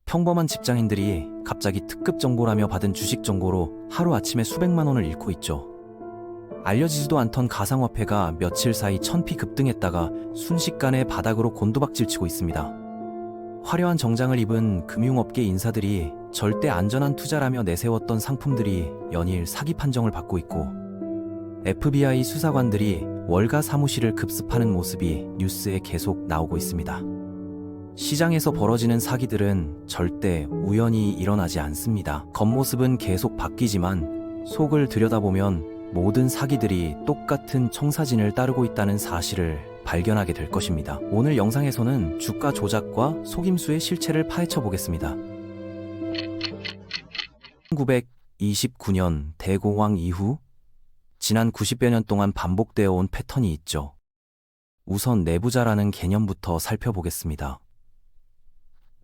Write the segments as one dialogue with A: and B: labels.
A: 평범한 직장인들이 갑자기 특급 정보라며 받은 주식 정보로 하루아침에 수백만 원을 잃고 있죠. 알려지지도 않던 가상화폐가 며칠 사이 천피 급등했다가 순식간에 바닥으로 곤두박질치고 있습니다. 화려한 정장을 입은 금융업계 인사들이 절대 안전한 투자라며 내세웠던 상품들이 연일 사기 판정을 받고 있고, FBI 수사관들이 월가 사무실을 급습하는 모습이 뉴스에 계속 나오고 있습니다. 시장에서 벌어지는 사기들은 절대 우연히 일어나지 않습니다. 겉모습은 계속 바뀌지만 속을 들여다보면 모든 사기들이 똑같은 청사진을 따르고 있다는 사실을 발견하게 될 것입니다. 오늘 영상에서는 주가 조작과 속임수의 실체를 파헤쳐 보겠습니다. 1929년 대공황 이후 지난 90여 년 동안 반복되어 온 패턴이 있죠. 우선 내부자라는 개념부터 살펴보겠습니다.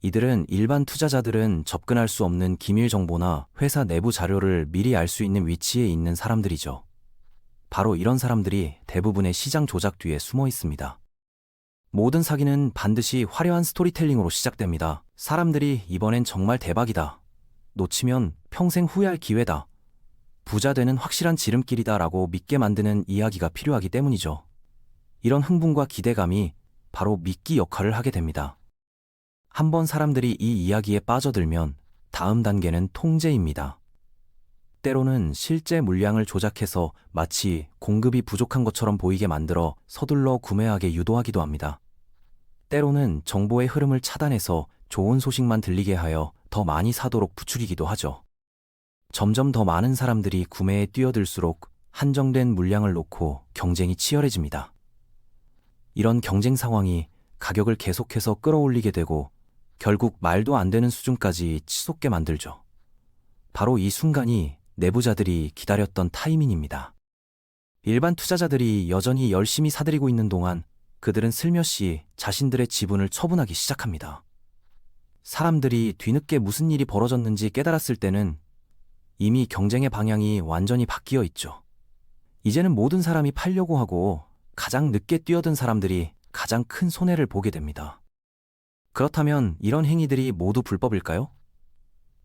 A: 이들은 일반 투자자들은 접근할 수 없는 기밀 정보나 회사 내부 자료를 미리 알 수 있는 위치에 있는 사람들이죠. 바로 이런 사람들이 대부분의 시장 조작 뒤에 숨어 있습니다. 모든 사기는 반드시 화려한 스토리텔링으로 시작됩니다. 사람들이 이번엔 정말 대박이다, 놓치면 평생 후회할 기회다, 부자 되는 확실한 지름길이다 라고 믿게 만드는 이야기가 필요하기 때문이죠. 이런 흥분과 기대감이 바로 미끼 역할을 하게 됩니다. 한번 사람들이 이 이야기에 빠져들면 다음 단계는 통제입니다. 때로는 실제 물량을 조작해서 마치 공급이 부족한 것처럼 보이게 만들어 서둘러 구매하게 유도하기도 합니다. 때로는 정보의 흐름을 차단해서 좋은 소식만 들리게 하여 더 많이 사도록 부추기기도 하죠. 점점 더 많은 사람들이 구매에 뛰어들수록 한정된 물량을 놓고 경쟁이 치열해집니다. 이런 경쟁 상황이 가격을 계속해서 끌어올리게 되고 결국 말도 안 되는 수준까지 치솟게 만들죠. 바로 이 순간이 내부자들이 기다렸던 타이밍입니다. 일반 투자자들이 여전히 열심히 사들이고 있는 동안 그들은 슬며시 자신들의 지분을 처분하기 시작합니다. 사람들이 뒤늦게 무슨 일이 벌어졌는지 깨달았을 때는 이미 경쟁의 방향이 완전히 바뀌어 있죠. 이제는 모든 사람이 팔려고 하고 가장 늦게 뛰어든 사람들이 가장 큰 손해를 보게 됩니다. 그렇다면 이런 행위들이 모두 불법일까요?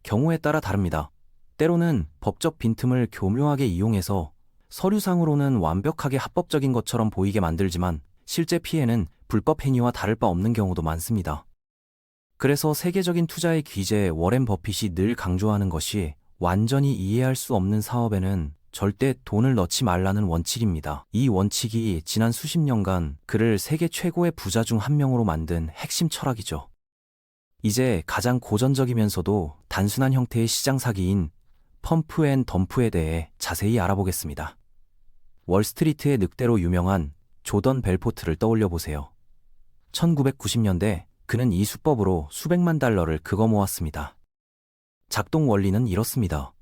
A: 경우에 따라 다릅니다. 때로는 법적 빈틈을 교묘하게 이용해서 서류상으로는 완벽하게 합법적인 것처럼 보이게 만들지만 실제 피해는 불법 행위와 다를 바 없는 경우도 많습니다. 그래서 세계적인 투자의 귀재 워렌 버핏이 늘 강조하는 것이 완전히 이해할 수 없는 사업에는 절대 돈을 넣지 말라는 원칙입니다. 이 원칙이 지난 수십 년간 그를 세계 최고의 부자 중 한 명으로 만든 핵심 철학이죠. 이제 가장 고전적이면서도 단순한 형태의 시장 사기인 펌프 앤 덤프에 대해 자세히 알아보겠습니다. 월스트리트의 늑대로 유명한 조던 벨포트를 떠올려 보세요. 1990년대 그는 이 수법으로 수백만 달러를 긁어 모았습니다. 작동 원리는 이렇습니다.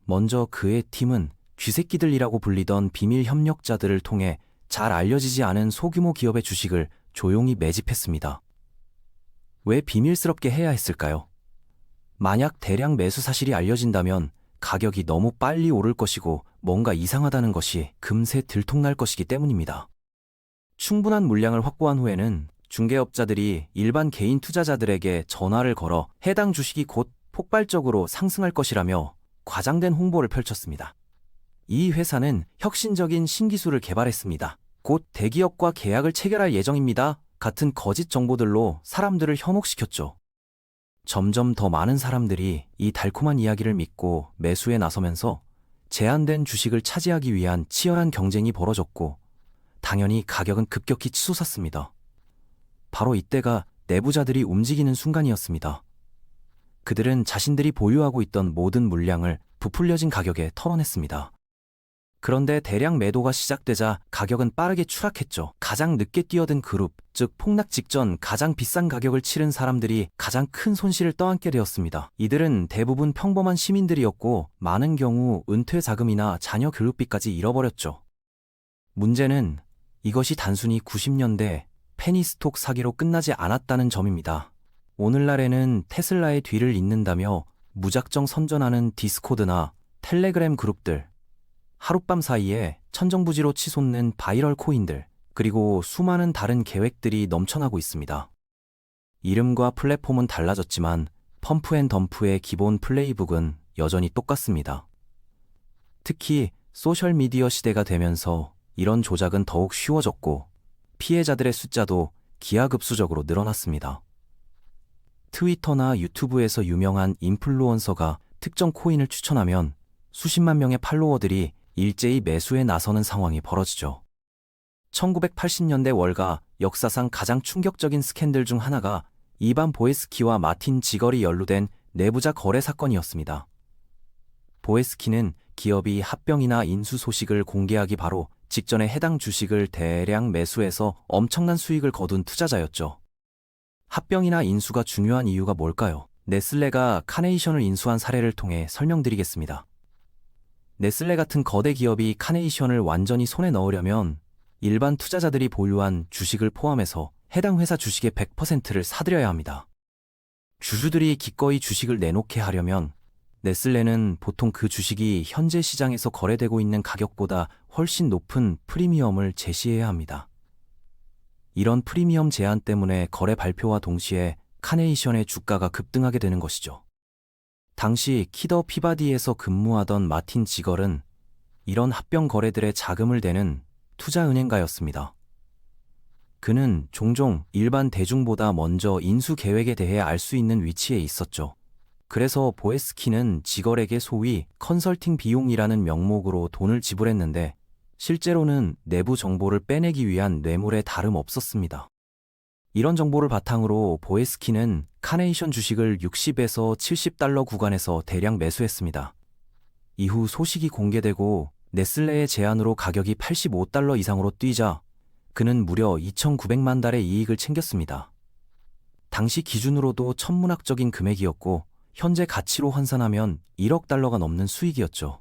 A: 먼저 그의 팀은 쥐새끼들이라고 불리던 비밀 협력자들을 통해 잘 알려지지 않은 소규모 기업의 주식을 조용히 매집했습니다. 왜 비밀스럽게 해야 했을까요? 만약 대량 매수 사실이 알려진다면 가격이 너무 빨리 오를 것이고 뭔가 이상하다는 것이 금세 들통날 것이기 때문입니다. 충분한 물량을 확보한 후에는 중개업자들이 일반 개인 투자자들에게 전화를 걸어 해당 주식이 곧 폭발적으로 상승할 것이라며 과장된 홍보를 펼쳤습니다. 이 회사는 혁신적인 신기술을 개발했습니다. 곧 대기업과 계약을 체결할 예정입니다. 같은 거짓 정보들로 사람들을 현혹시켰죠. 점점 더 많은 사람들이 이 달콤한 이야기를 믿고 매수에 나서면서 제한된 주식을 차지하기 위한 치열한 경쟁이 벌어졌고 당연히 가격은 급격히 치솟았습니다. 바로 이때가 내부자들이 움직이는 순간이었습니다. 그들은 자신들이 보유하고 있던 모든 물량을 부풀려진 가격에 털어냈습니다. 그런데 대량 매도가 시작되자 가격은 빠르게 추락했죠. 가장 늦게 뛰어든 그룹, 즉 폭락 직전 가장 비싼 가격을 치른 사람들이 가장 큰 손실을 떠안게 되었습니다. 이들은 대부분 평범한 시민들이었고 많은 경우 은퇴 자금이나 자녀 교육비까지 잃어버렸죠. 문제는 이것이 단순히 90년대 페니스톡 사기로 끝나지 않았다는 점입니다. 오늘날에는 테슬라의 뒤를 잇는다며 무작정 선전하는 디스코드나 텔레그램 그룹들, 하룻밤 사이에 천정부지로 치솟는 바이럴 코인들, 그리고 수많은 다른 계획들이 넘쳐나고 있습니다. 이름과 플랫폼은 달라졌지만 펌프앤덤프의 기본 플레이북은 여전히 똑같습니다. 특히 소셜미디어 시대가 되면서 이런 조작은 더욱 쉬워졌고 피해자들의 숫자도 기하급수적으로 늘어났습니다. 트위터나 유튜브에서 유명한 인플루언서가 특정 코인을 추천하면 수십만 명의 팔로워들이 일제히 매수에 나서는 상황이 벌어지죠. 1980년대 월가 역사상 가장 충격적인 스캔들 중 하나가 이반 보에스키와 마틴 지걸이 연루된 내부자 거래 사건이었습니다. 보에스키는 기업이 합병이나 인수 소식을 공개하기 바로 직전에 해당 주식을 대량 매수해서 엄청난 수익을 거둔 투자자였죠. 합병이나 인수가 중요한 이유가 뭘까요? 네슬레가 카네이션을 인수한 사례를 통해 설명드리겠습니다. 네슬레 같은 거대 기업이 카네이션을 완전히 손에 넣으려면 일반 투자자들이 보유한 주식을 포함해서 해당 회사 주식의 100%를 사들여야 합니다. 주주들이 기꺼이 주식을 내놓게 하려면 네슬레는 보통 그 주식이 현재 시장에서 거래되고 있는 가격보다 훨씬 높은 프리미엄을 제시해야 합니다. 이런 프리미엄 제한 때문에 거래 발표와 동시에 카네이션의 주가가 급등하게 되는 것이죠. 당시 키더 피바디에서 근무하던 마틴 지걸은 이런 합병 거래들의 자금을 대는 투자은행가였습니다. 그는 종종 일반 대중보다 먼저 인수 계획에 대해 알 수 있는 위치에 있었죠. 그래서 보에스키는 지걸에게 소위 컨설팅 비용이라는 명목으로 돈을 지불했는데 실제로는 내부 정보를 빼내기 위한 뇌물에 다름없었습니다. 이런 정보를 바탕으로 보에스키는 카네이션 주식을 60에서 70달러 구간에서 대량 매수했습니다. 이후 소식이 공개되고 네슬레의 제안으로 가격이 85달러 이상으로 뛰자 그는 무려 2,900만 달의 이익을 챙겼습니다. 당시 기준으로도 천문학적인 금액이었고 현재 가치로 환산하면 1억 달러가 넘는 수익이었죠.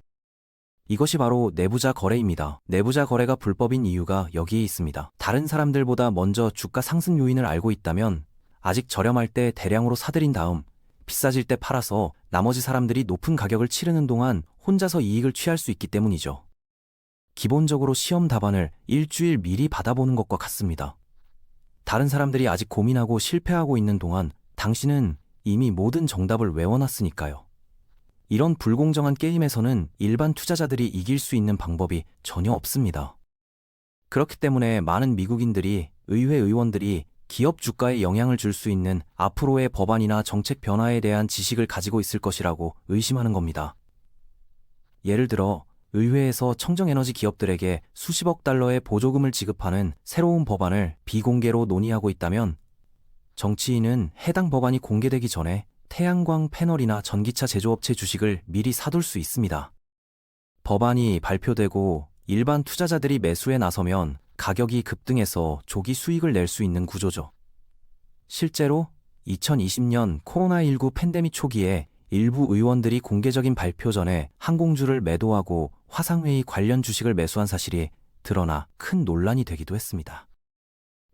A: 이것이 바로 내부자 거래입니다. 내부자 거래가 불법인 이유가 여기에 있습니다. 다른 사람들보다 먼저 주가 상승 요인을 알고 있다면 아직 저렴할 때 대량으로 사들인 다음 비싸질 때 팔아서 나머지 사람들이 높은 가격을 치르는 동안 혼자서 이익을 취할 수 있기 때문이죠. 기본적으로 시험 답안을 일주일 미리 받아보는 것과 같습니다. 다른 사람들이 아직 고민하고 실패하고 있는 동안 당신은 이미 모든 정답을 외워놨으니까요. 이런 불공정한 게임에서는 일반 투자자들이 이길 수 있는 방법이 전혀 없습니다. 그렇기 때문에 많은 미국인들이 의회 의원들이 기업 주가에 영향을 줄 수 있는 앞으로의 법안이나 정책 변화에 대한 지식을 가지고 있을 것이라고 의심하는 겁니다. 예를 들어 의회에서 청정에너지 기업들에게 수십억 달러의 보조금을 지급하는 새로운 법안을 비공개로 논의하고 있다면 정치인은 해당 법안이 공개되기 전에 태양광 패널이나 전기차 제조업체 주식을 미리 사둘 수 있습니다. 법안이 발표되고 일반 투자자들이 매수에 나서면 가격이 급등해서 조기 수익을 낼 수 있는 구조죠. 실제로 2020년 코로나19 팬데믹 초기에 일부 의원들이 공개적인 발표 전에 항공주를 매도하고 화상회의 관련 주식을 매수한 사실이 드러나 큰 논란이 되기도 했습니다.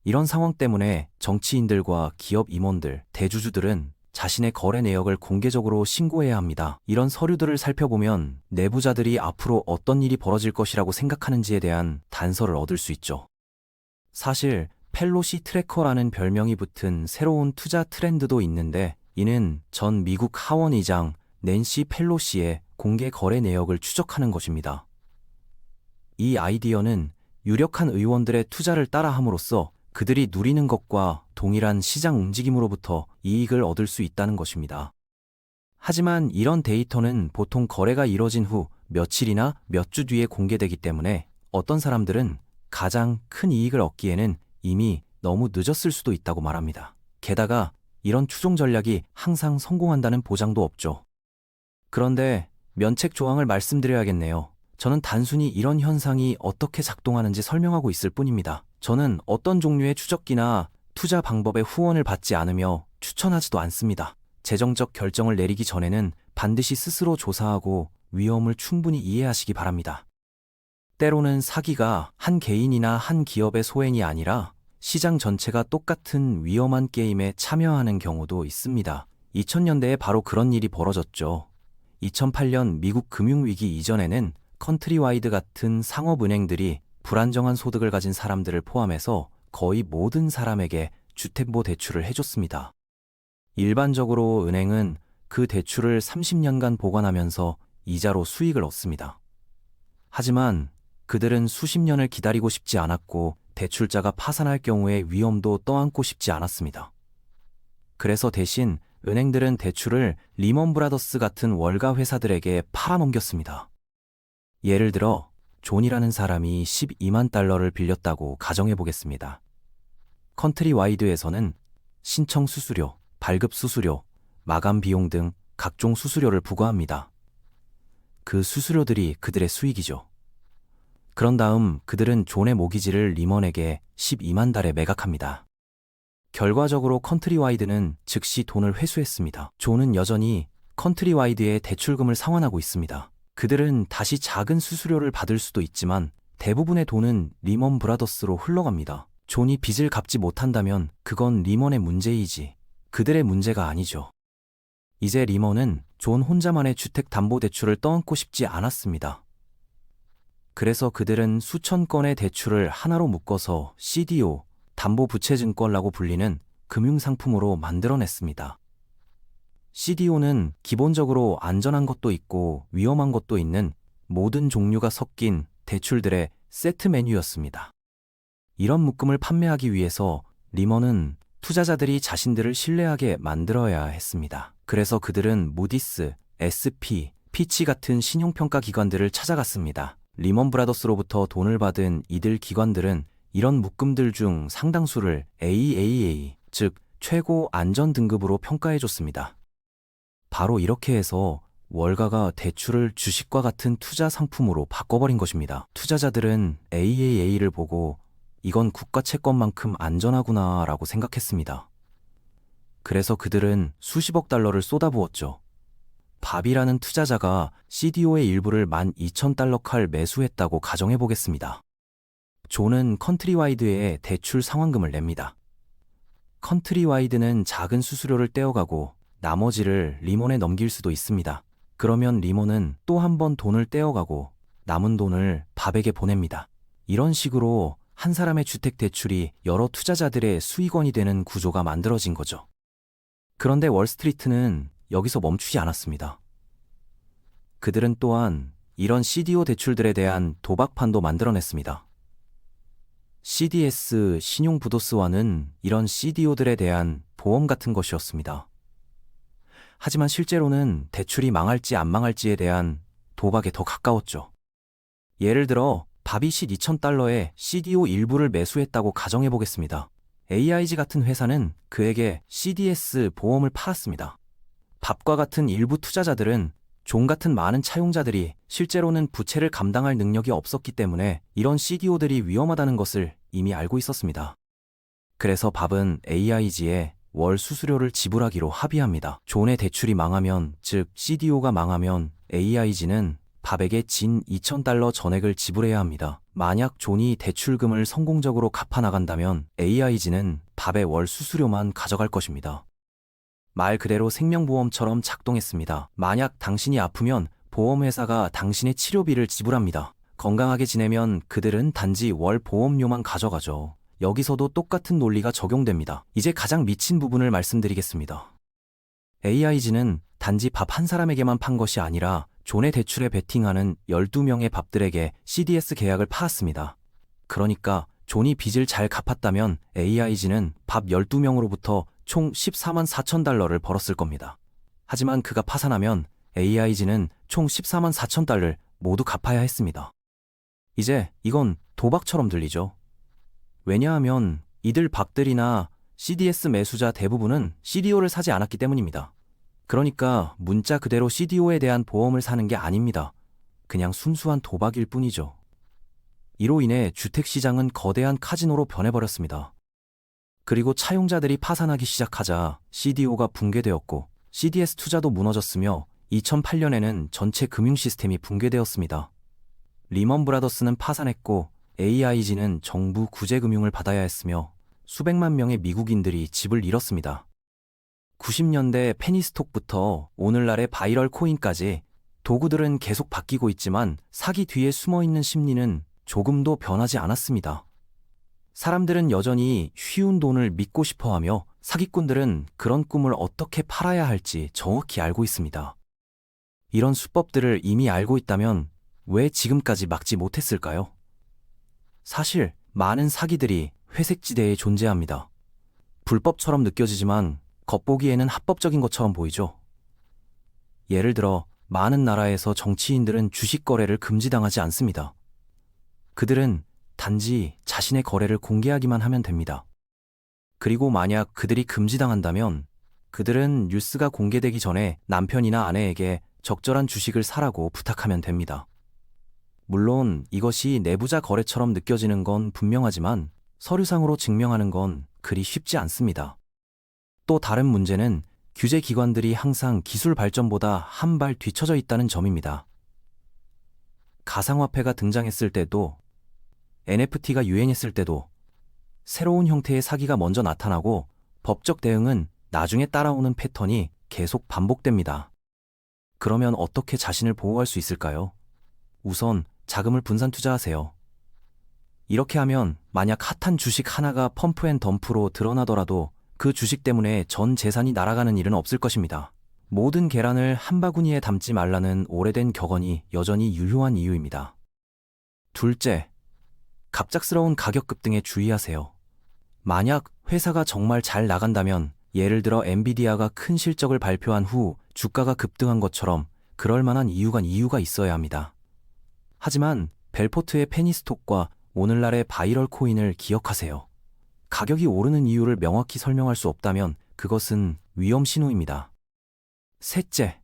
A: 이런 상황 때문에 정치인들과 기업 임원들, 대주주들은 자신의 거래 내역을 공개적으로 신고해야 합니다. 이런 서류들을 살펴보면 내부자들이 앞으로 어떤 일이 벌어질 것이라고 생각하는지에 대한 단서를 얻을 수 있죠. 사실 펠로시 트래커라는 별명이 붙은 새로운 투자 트렌드도 있는데 이는 전 미국 하원 의장 낸시 펠로시의 공개 거래 내역을 추적하는 것입니다. 이 아이디어는 유력한 의원들의 투자를 따라함으로써 그들이 누리는 것과 동일한 시장 움직임으로부터 이익을 얻을 수 있다는 것입니다. 하지만 이런 데이터는 보통 거래가 이뤄진 후 며칠이나 몇 주 뒤에 공개되기 때문에 어떤 사람들은 가장 큰 이익을 얻기에는 이미 너무 늦었을 수도 있다고 말합니다. 게다가 이런 추종 전략이 항상 성공한다는 보장도 없죠. 그런데 면책 조항을 말씀드려야겠네요. 저는 단순히 이런 현상이 어떻게 작동하는지 설명하고 있을 뿐입니다. 저는 어떤 종류의 추적기나 투자 방법의 후원을 받지 않으며 추천하지도 않습니다. 재정적 결정을 내리기 전에는 반드시 스스로 조사하고 위험을 충분히 이해하시기 바랍니다. 때로는 사기가 한 개인이나 한 기업의 소행이 아니라 시장 전체가 똑같은 위험한 게임에 참여하는 경우도 있습니다. 2000년대에 바로 그런 일이 벌어졌죠. 2008년 미국 금융위기 이전에는 컨트리와이드 같은 상업은행들이 불안정한 소득을 가진 사람들을 포함해서 거의 모든 사람에게 주택보 대출을 해줬습니다. 일반적으로 은행은 그 대출을 30년간 보관하면서 이자로 수익을 얻습니다. 하지만 그들은 수십 년을 기다리고 싶지 않았고 대출자가 파산할 경우의 위험도 떠안고 싶지 않았습니다. 그래서 대신 은행들은 대출을 리먼 브라더스 같은 월가 회사들에게 팔아넘겼습니다. 예를 들어 존이라는 사람이 12만 달러를 빌렸다고 가정해 보겠습니다. 컨트리와이드에서는 신청 수수료, 발급 수수료, 마감 비용 등 각종 수수료를 부과합니다. 그 수수료들이 그들의 수익이죠. 그런 다음 그들은 존의 모기지를 리먼에게 12만 달에 매각합니다. 결과적으로 컨트리와이드는 즉시 돈을 회수했습니다. 존은 여전히 컨트리와이드의 대출금을 상환하고 있습니다. 그들은 다시 작은 수수료를 받을 수도 있지만 대부분의 돈은 리먼 브라더스로 흘러갑니다. 존이 빚을 갚지 못한다면 그건 리먼의 문제이지 그들의 문제가 아니죠. 이제 리먼은 존 혼자만의 주택담보대출을 떠안고 싶지 않았습니다. 그래서 그들은 수천 건의 대출을 하나로 묶어서 CDO, 담보부채증권이라고 불리는 금융상품으로 만들어냈습니다. CDO는 기본적으로 안전한 것도 있고 위험한 것도 있는 모든 종류가 섞인 대출들의 세트 메뉴였습니다. 이런 묶음을 판매하기 위해서 리먼은 투자자들이 자신들을 신뢰하게 만들어야 했습니다. 그래서 그들은 무디스, SP, 피치 같은 신용평가 기관들을 찾아갔습니다. 리먼 브라더스로부터 돈을 받은 이들 기관들은 이런 묶음들 중 상당수를 AAA, 즉 최고 안전 등급으로 평가해줬습니다. 바로 이렇게 해서 월가가 대출을 주식과 같은 투자 상품으로 바꿔버린 것입니다. 투자자들은 AAA를 보고 이건 국가 채권만큼 안전하구나 라고 생각했습니다. 그래서 그들은 수십억 달러를 쏟아부었죠. 밥이라는 투자자가 CDO의 일부를 12,000달러 칼 매수했다고 가정해보겠습니다. 존은 컨트리와이드에 대출 상환금을 냅니다. 컨트리와이드는 작은 수수료를 떼어가고 나머지를 리먼에 넘길 수도 있습니다. 그러면 리먼은 또 한 번 돈을 떼어가고 남은 돈을 밥에게 보냅니다. 이런 식으로 한 사람의 주택 대출이 여러 투자자들의 수익원이 되는 구조가 만들어진 거죠. 그런데 월스트리트는 여기서 멈추지 않았습니다. 그들은 또한 이런 CDO 대출들에 대한 도박판도 만들어냈습니다. CDS 신용부도스와는 이런 CDO들에 대한 보험 같은 것이었습니다. 하지만 실제로는 대출이 망할지 안 망할지에 대한 도박에 더 가까웠죠. 예를 들어 밥이 12,000달러에 CDO 일부를 매수했다고 가정해보겠습니다. AIG 같은 회사는 그에게 CDS 보험을 팔았습니다. 밥과 같은 일부 투자자들은 존 같은 많은 차용자들이 실제로는 부채를 감당할 능력이 없었기 때문에 이런 CDO들이 위험하다는 것을 이미 알고 있었습니다. 그래서 밥은 AIG에 월 수수료를 지불하기로 합의합니다. 존의 대출이 망하면, 즉 CDO가 망하면 AIG는 밥에게 진 2,000달러 전액을 지불해야 합니다. 만약 존이 대출금을 성공적으로 갚아나간다면 AIG는 밥의 월 수수료만 가져갈 것입니다. 말 그대로 생명보험처럼 작동했습니다. 만약 당신이 아프면 보험회사가 당신의 치료비를 지불합니다. 건강하게 지내면 그들은 단지 월 보험료만 가져가죠. 여기서도 똑같은 논리가 적용됩니다. 이제 가장 미친 부분을 말씀드리겠습니다. AIG는 단지 밥 한 사람에게만 판 것이 아니라 존의 대출에 베팅하는 12명의 밥들에게 CDS 계약을 팔았습니다. 그러니까 존이 빚을 잘 갚았다면 AIG는 밥 12명으로부터 총 14만 4천 달러를 벌었을 겁니다. 하지만 그가 파산하면 AIG는 총 14만 4천 달러를 모두 갚아야 했습니다. 이제 이건 도박처럼 들리죠. 왜냐하면 이들 밥들이나 CDS 매수자 대부분은 CDO를 사지 않았기 때문입니다. 그러니까 문자 그대로 CDO에 대한 보험을 사는 게 아닙니다. 그냥 순수한 도박일 뿐이죠. 이로 인해 주택시장은 거대한 카지노로 변해버렸습니다. 그리고 차용자들이 파산하기 시작하자 CDO가 붕괴되었고 CDS 투자도 무너졌으며 2008년에는 전체 금융 시스템이 붕괴되었습니다. 리먼 브라더스는 파산했고 AIG는 정부 구제금융을 받아야 했으며 수백만 명의 미국인들이 집을 잃었습니다. 90년대 페니스톡부터 오늘날의 바이럴 코인까지 도구들은 계속 바뀌고 있지만 사기 뒤에 숨어있는 심리는 조금도 변하지 않았습니다. 사람들은 여전히 쉬운 돈을 믿고 싶어하며 사기꾼들은 그런 꿈을 어떻게 팔아야 할지 정확히 알고 있습니다. 이런 수법들을 이미 알고 있다면 왜 지금까지 막지 못했을까요? 사실 많은 사기들이 회색지대에 존재합니다. 불법처럼 느껴지지만 겉보기에는 합법적인 것처럼 보이죠. 예를 들어 많은 나라에서 정치인들은 주식 거래를 금지당하지 않습니다. 그들은 단지 자신의 거래를 공개하기만 하면 됩니다. 그리고 만약 그들이 금지당한다면 그들은 뉴스가 공개되기 전에 남편이나 아내에게 적절한 주식을 사라고 부탁하면 됩니다. 물론 이것이 내부자 거래처럼 느껴지는 건 분명하지만 서류상으로 증명하는 건 그리 쉽지 않습니다. 또 다른 문제는 규제 기관들이 항상 기술 발전보다 한 발 뒤처져 있다는 점입니다. 가상화폐가 등장했을 때도, NFT가 유행했을 때도 새로운 형태의 사기가 먼저 나타나고 법적 대응은 나중에 따라오는 패턴이 계속 반복됩니다. 그러면 어떻게 자신을 보호할 수 있을까요? 우선 자금을 분산 투자하세요. 이렇게 하면 만약 핫한 주식 하나가 펌프앤덤프로 드러나더라도 그 주식 때문에 전 재산이 날아가는 일은 없을 것입니다. 모든 계란을 한 바구니에 담지 말라는 오래된 격언이 여전히 유효한 이유입니다. 둘째, 갑작스러운 가격 급등에 주의하세요. 만약 회사가 정말 잘 나간다면, 예를 들어 엔비디아가 큰 실적을 발표한 후 주가가 급등한 것처럼 그럴 만한 이유가 있어야 합니다. 하지만 벨포트의 페니스톡과 오늘날의 바이럴 코인을 기억하세요. 가격이 오르는 이유를 명확히 설명할 수 없다면 그것은 위험 신호입니다. 셋째,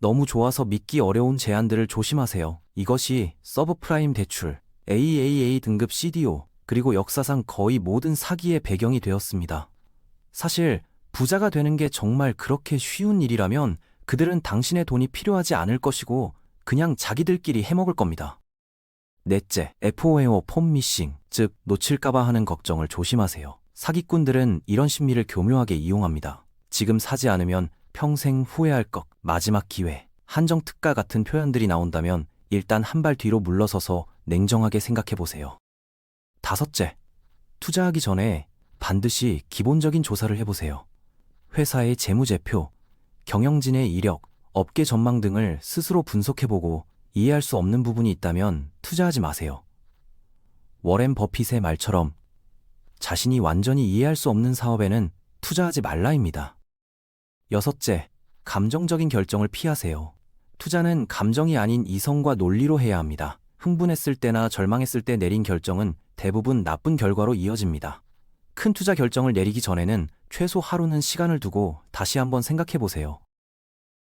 A: 너무 좋아서 믿기 어려운 제안들을 조심하세요. 이것이 서브프라임 대출, AAA 등급 CDO, 그리고 역사상 거의 모든 사기의 배경이 되었습니다. 사실 부자가 되는 게 정말 그렇게 쉬운 일이라면 그들은 당신의 돈이 필요하지 않을 것이고 그냥 자기들끼리 해먹을 겁니다. 넷째, FOMO 폼 미싱, 즉 놓칠까봐 하는 걱정을 조심하세요. 사기꾼들은 이런 심리를 교묘하게 이용합니다. 지금 사지 않으면 평생 후회할 것, 마지막 기회, 한정 특가 같은 표현들이 나온다면 일단 한 발 뒤로 물러서서 냉정하게 생각해보세요. 다섯째, 투자하기 전에 반드시 기본적인 조사를 해보세요. 회사의 재무제표, 경영진의 이력, 업계 전망 등을 스스로 분석해보고 이해할 수 없는 부분이 있다면 투자하지 마세요. 워렌 버핏의 말처럼 자신이 완전히 이해할 수 없는 사업에는 투자하지 말라입니다. 여섯째, 감정적인 결정을 피하세요. 투자는 감정이 아닌 이성과 논리로 해야 합니다. 흥분했을 때나 절망했을 때 내린 결정은 대부분 나쁜 결과로 이어집니다. 큰 투자 결정을 내리기 전에는 최소 하루는 시간을 두고 다시 한번 생각해 보세요.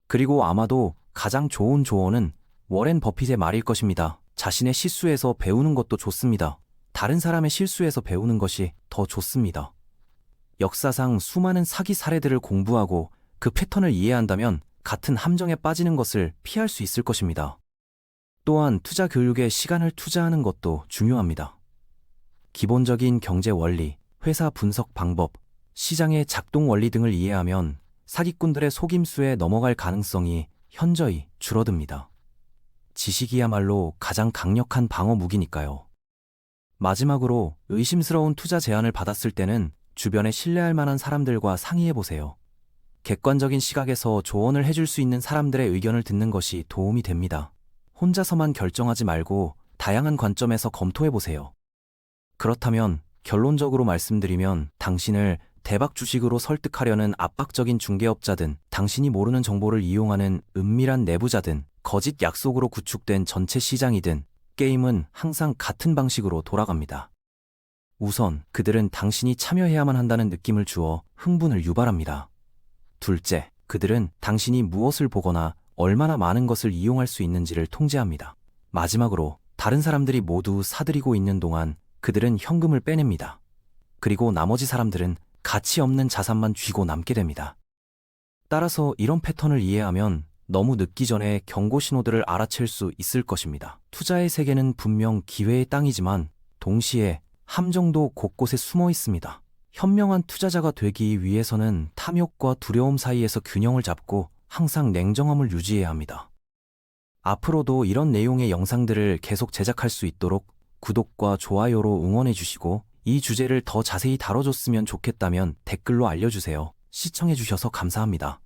A: 그리고 아마도 가장 좋은 조언은 워렌 버핏의 말일 것입니다. 자신의 실수에서 배우는 것도 좋습니다. 다른 사람의 실수에서 배우는 것이 더 좋습니다. 역사상 수많은 사기 사례들을 공부하고 그 패턴을 이해한다면 같은 함정에 빠지는 것을 피할 수 있을 것입니다. 또한 투자 교육에 시간을 투자하는 것도 중요합니다. 기본적인 경제 원리, 회사 분석 방법, 시장의 작동 원리 등을 이해하면 사기꾼들의 속임수에 넘어갈 가능성이 현저히 줄어듭니다. 지식이야말로 가장 강력한 방어 무기니까요. 마지막으로 의심스러운 투자 제안을 받았을 때는 주변에 신뢰할 만한 사람들과 상의해보세요. 객관적인 시각에서 조언을 해줄 수 있는 사람들의 의견을 듣는 것이 도움이 됩니다. 혼자서만 결정하지 말고 다양한 관점에서 검토해보세요. 그렇다면 결론적으로 말씀드리면 당신을 대박 주식으로 설득하려는 압박적인 중개업자든 당신이 모르는 정보를 이용하는 은밀한 내부자든 거짓 약속으로 구축된 전체 시장이든 게임은 항상 같은 방식으로 돌아갑니다. 우선 그들은 당신이 참여해야만 한다는 느낌을 주어 흥분을 유발합니다. 둘째, 그들은 당신이 무엇을 보거나 얼마나 많은 것을 이용할 수 있는지를 통제합니다. 마지막으로 다른 사람들이 모두 사들이고 있는 동안 그들은 현금을 빼냅니다. 그리고 나머지 사람들은 가치 없는 자산만 쥐고 남게 됩니다. 따라서 이런 패턴을 이해하면 너무 늦기 전에 경고 신호들을 알아챌 수 있을 것입니다. 투자의 세계는 분명 기회의 땅이지만 동시에 함정도 곳곳에 숨어 있습니다. 현명한 투자자가 되기 위해서는 탐욕과 두려움 사이에서 균형을 잡고 항상 냉정함을 유지해야 합니다. 앞으로도 이런 내용의 영상들을 계속 제작할 수 있도록 구독과 좋아요로 응원해 주시고 이 주제를 더 자세히 다뤄줬으면 좋겠다면 댓글로 알려주세요. 시청해주셔서 감사합니다.